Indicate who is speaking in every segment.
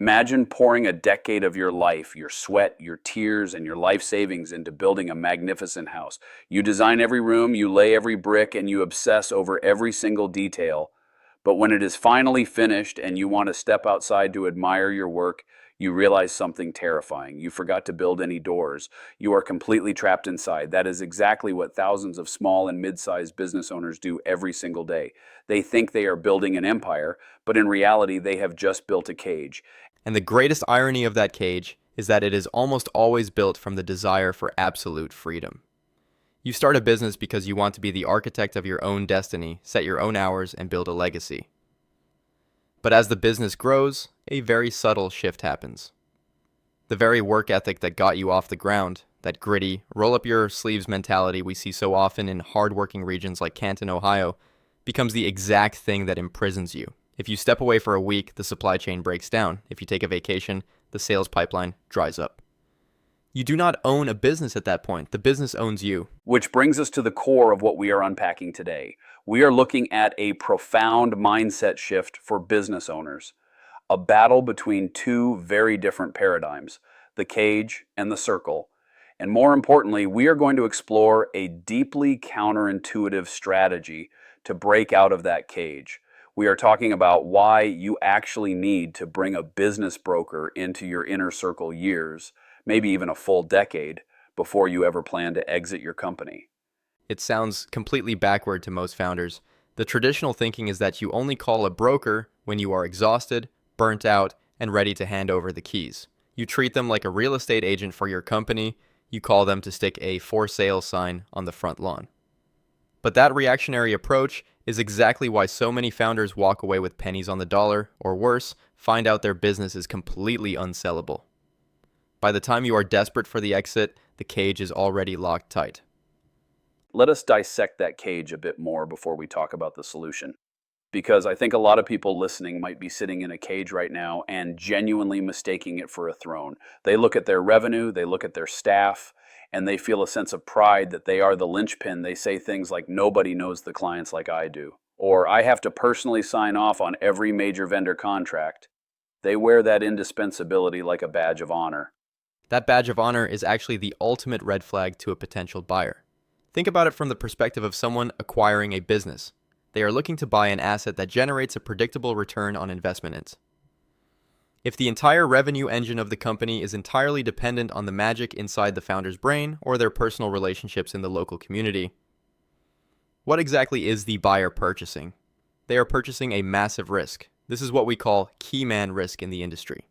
Speaker 1: Imagine pouring a decade of your life, your sweat, your tears, and your life savings into building a magnificent house. You design every room, you lay every brick, and you obsess over every single detail. But when it is finally finished and you want to step outside to admire your work, you realize something terrifying. You forgot to build any doors. You are completely trapped inside. That is exactly what thousands of small and mid-sized business owners do every single day. They think they are building an empire, but in reality, they have just built a cage.
Speaker 2: And the greatest irony of that cage is that it is almost always built from the desire for absolute freedom. You start a business because you want to be the architect of your own destiny, set your own hours, and build a legacy. But as the business grows, a very subtle shift happens. The very work ethic that got you off the ground, that gritty, roll-up-your-sleeves mentality we see so often in hard-working regions like Canton, Ohio, becomes the exact thing that imprisons you. If you step away for a week, the supply chain breaks down. If you take a vacation, the sales pipeline dries up. You do not own a business at that point. The business owns you.
Speaker 1: Which brings us to the core of what we are unpacking today. We are looking at a profound mindset shift for business owners, a battle between two very different paradigms, the cage and the circle. And more importantly, we are going to explore a deeply counterintuitive strategy to break out of that cage. We are talking about why you actually need to bring a business broker into your inner circle years, maybe even a full decade, before you ever plan to exit your company.
Speaker 2: It sounds completely backward to most founders. The traditional thinking is that you only call a broker when you are exhausted, burnt out, and ready to hand over the keys. You treat them like a real estate agent for your company. You call them to stick a for sale sign on the front lawn. But that reactionary approach is exactly why so many founders walk away with pennies on the dollar, or worse, find out their business is completely unsellable. By the time you are desperate for the exit, the cage is already locked tight.
Speaker 1: Let us dissect that cage a bit more before we talk about the solution. Because I think a lot of people listening might be sitting in a cage right now and genuinely mistaking it for a throne. They look at their revenue, they look at their staff, and they feel a sense of pride that they are the linchpin. They say things like, nobody knows the clients like I do. Or, I have to personally sign off on every major vendor contract. They wear that indispensability like a badge of honor.
Speaker 2: That badge of honor is actually the ultimate red flag to a potential buyer. Think about it from the perspective of someone acquiring a business. They are looking to buy an asset that generates a predictable return on investment. If the entire revenue engine of the company is entirely dependent on the magic inside the founder's brain or their personal relationships in the local community, what exactly is the buyer purchasing? They are purchasing a massive risk. This is what we call key man risk in the industry.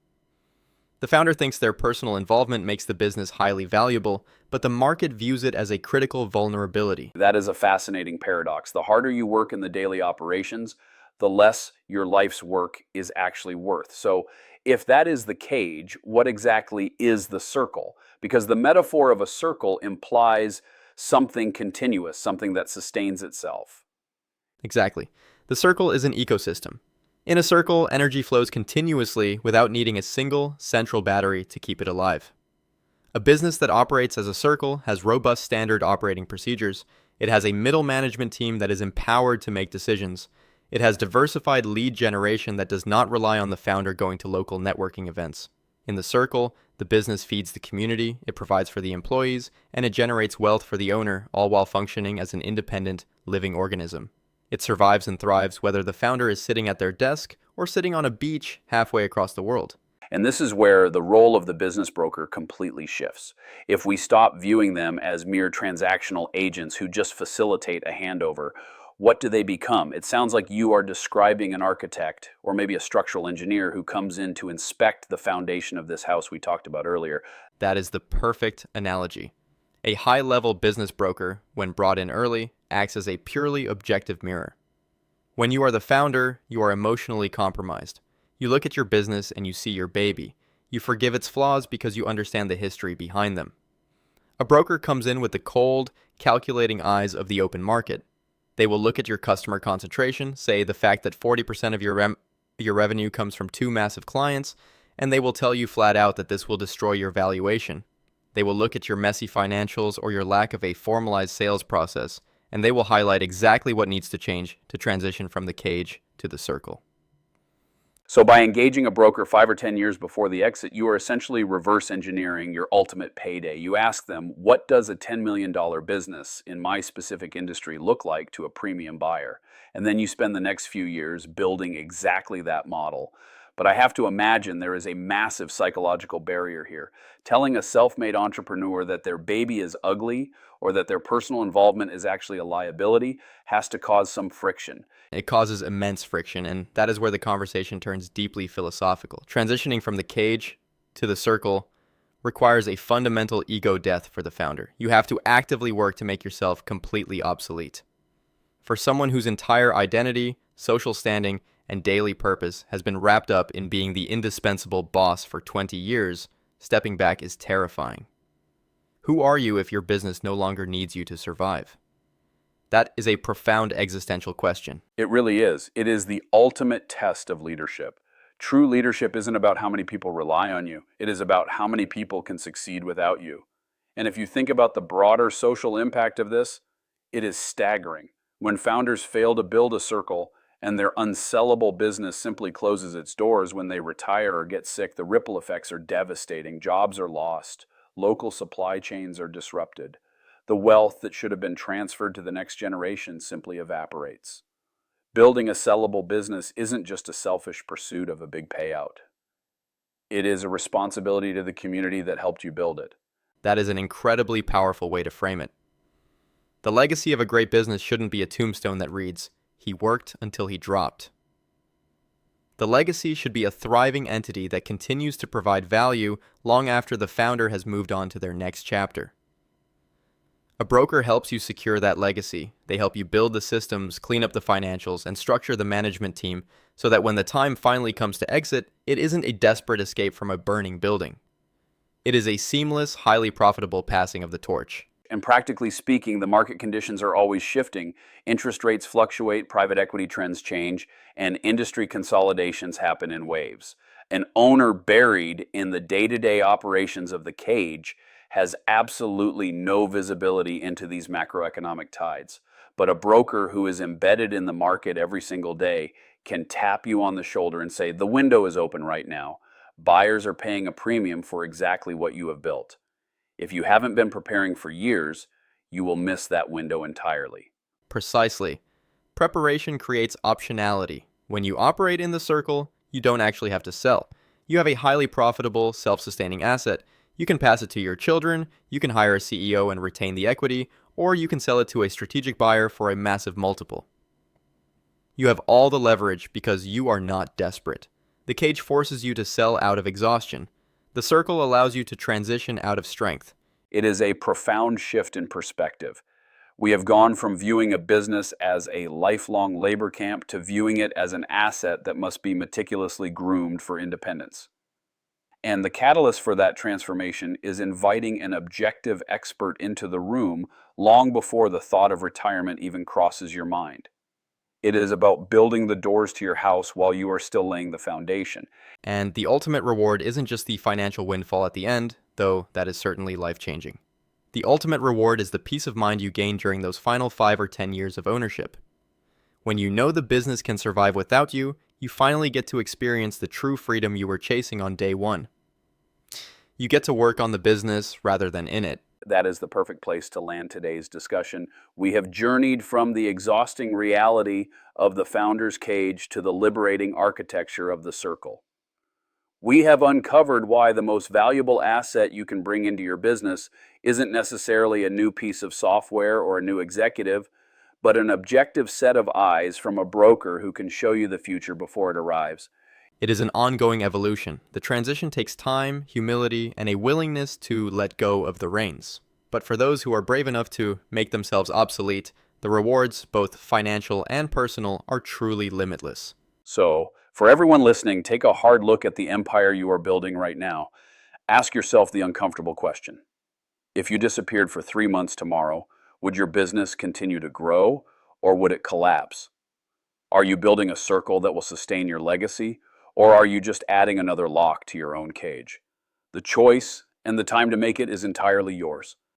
Speaker 2: The founder thinks their personal involvement makes the business highly valuable, but the market views it as a critical vulnerability.
Speaker 1: That is a fascinating paradox. The harder you work in the daily operations, the less your life's work is actually worth. So if that is the cage, what exactly is the circle? Because the metaphor of a circle implies something continuous, something that sustains itself.
Speaker 2: Exactly. The circle is an ecosystem. In a circle, energy flows continuously without needing a single central battery to keep it alive. A business that operates as a circle has robust standard operating procedures. It has a middle management team that is empowered to make decisions. It has diversified lead generation that does not rely on the founder going to local networking events. In the circle, the business feeds the community, it provides for the employees, and it generates wealth for the owner, all while functioning as an independent, living organism. It survives and thrives whether the founder is sitting at their desk or sitting on a beach halfway across the world.
Speaker 1: And this is where the role of the business broker completely shifts. If we stop viewing them as mere transactional agents who just facilitate a handover, what do they become? It sounds like you are describing an architect or maybe a structural engineer who comes in to inspect the foundation of this house we talked about earlier.
Speaker 2: That is the perfect analogy. A high-level business broker, when brought in early, acts as a purely objective mirror. When you are the founder, you are emotionally compromised. You look at your business and you see your baby. You forgive its flaws because you understand the history behind them. A broker comes in with the cold, calculating eyes of the open market. They will look at your customer concentration, say the fact that 40% of your revenue comes from 2 massive clients, and they will tell you flat out that this will destroy your valuation. They will look at your messy financials or your lack of a formalized sales process, and they will highlight exactly what needs to change to transition from the cage to the circle.
Speaker 1: So by engaging a broker 5 or 10 years before the exit, you are essentially reverse engineering your ultimate payday. You ask them, what does a $10 million business in my specific industry look like to a premium buyer? And then you spend the next few years building exactly that model. But I have to imagine there is a massive psychological barrier here. Telling a self-made entrepreneur that their baby is ugly or that their personal involvement is actually a liability has to cause some friction.
Speaker 2: It causes immense friction, and that is where the conversation turns deeply philosophical. Transitioning from the cage to the circle requires a fundamental ego death for the founder. You have to actively work to make yourself completely obsolete. For someone whose entire identity, social standing, and daily purpose has been wrapped up in being the indispensable boss for 20 years, stepping back is terrifying. Who are you if your business no longer needs you to survive? That is a profound existential question.
Speaker 1: It really is. It is the ultimate test of leadership. True leadership isn't about how many people rely on you. It is about how many people can succeed without you. And if you think about the broader social impact of this, it is staggering. When founders fail to build a circle and their unsellable business simply closes its doors when they retire or get sick, the ripple effects are devastating. Jobs are lost. Local supply chains are disrupted. The wealth that should have been transferred to the next generation simply evaporates. Building a sellable business isn't just a selfish pursuit of a big payout. It is a responsibility to the community that helped you build it.
Speaker 2: That is an incredibly powerful way to frame it. The legacy of a great business shouldn't be a tombstone that reads, "He worked until he dropped." The legacy should be a thriving entity that continues to provide value long after the founder has moved on to their next chapter. A broker helps you secure that legacy. They help you build the systems, clean up the financials, and structure the management team so that when the time finally comes to exit, it isn't a desperate escape from a burning building. It is a seamless, highly profitable passing of the torch.
Speaker 1: And practically speaking, the market conditions are always shifting. Interest rates fluctuate, private equity trends change, and industry consolidations happen in waves. An owner buried in the day-to-day operations of the cage has absolutely no visibility into these macroeconomic tides. But a broker who is embedded in the market every single day can tap you on the shoulder and say, the window is open right now. Buyers are paying a premium for exactly what you have built. If you haven't been preparing for years, you will miss that window entirely.
Speaker 2: Precisely. Preparation creates optionality. When you operate in the circle, you don't actually have to sell. You have a highly profitable, self-sustaining asset. You can pass it to your children, you can hire a CEO and retain the equity, or you can sell it to a strategic buyer for a massive multiple. You have all the leverage because you are not desperate. The cage forces you to sell out of exhaustion. The circle allows you to transition out of strength.
Speaker 1: It is a profound shift in perspective. We have gone from viewing a business as a lifelong labor camp to viewing it as an asset that must be meticulously groomed for independence. And the catalyst for that transformation is inviting an objective expert into the room long before the thought of retirement even crosses your mind. It is about building the doors to your house while you are still laying the foundation.
Speaker 2: And the ultimate reward isn't just the financial windfall at the end, though that is certainly life-changing. The ultimate reward is the peace of mind you gain during those final 5 or 10 years of ownership. When you know the business can survive without you, you finally get to experience the true freedom you were chasing on day one. You get to work on the business rather than in it.
Speaker 1: That is the perfect place to land today's discussion. We have journeyed from the exhausting reality of the founder's cage to the liberating architecture of the circle. We have uncovered why the most valuable asset you can bring into your business isn't necessarily a new piece of software or a new executive, but an objective set of eyes from a broker who can show you the future before it arrives.
Speaker 2: It is an ongoing evolution. The transition takes time, humility, and a willingness to let go of the reins. But for those who are brave enough to make themselves obsolete, the rewards, both financial and personal, are truly limitless.
Speaker 1: So, for everyone listening, take a hard look at the empire you are building right now. Ask yourself the uncomfortable question. If you disappeared for 3 months tomorrow, would your business continue to grow or would it collapse? Are you building a circle that will sustain your legacy, or are you just adding another lock to your own cage? The choice and the time to make it is entirely yours.